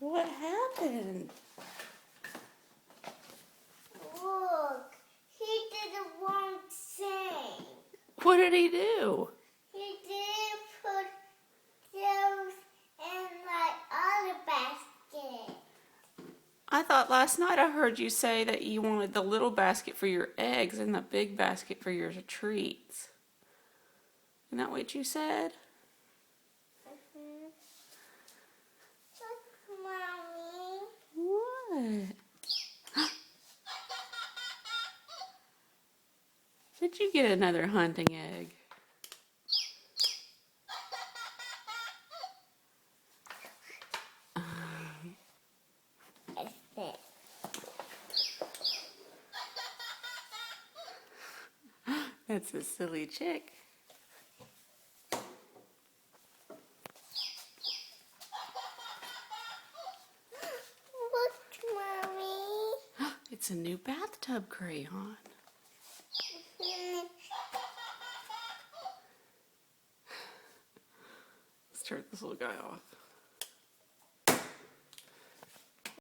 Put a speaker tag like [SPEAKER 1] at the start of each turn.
[SPEAKER 1] What happened?
[SPEAKER 2] Look, he did the wrong thing.
[SPEAKER 1] What did he do?
[SPEAKER 2] He didn't put those in my other basket.
[SPEAKER 1] I thought last night I heard you say that you wanted the little basket for your eggs and the big basket for your treats. Isn't that what you said?
[SPEAKER 2] Mm-hmm. Look, Mommy.
[SPEAKER 1] What? Did you get another hunting egg?
[SPEAKER 2] It's it.
[SPEAKER 1] That's a silly chick.
[SPEAKER 2] Look, Mommy.
[SPEAKER 1] It's a new bathtub crayon.
[SPEAKER 2] Mm-hmm.
[SPEAKER 1] Let's turn this little guy off.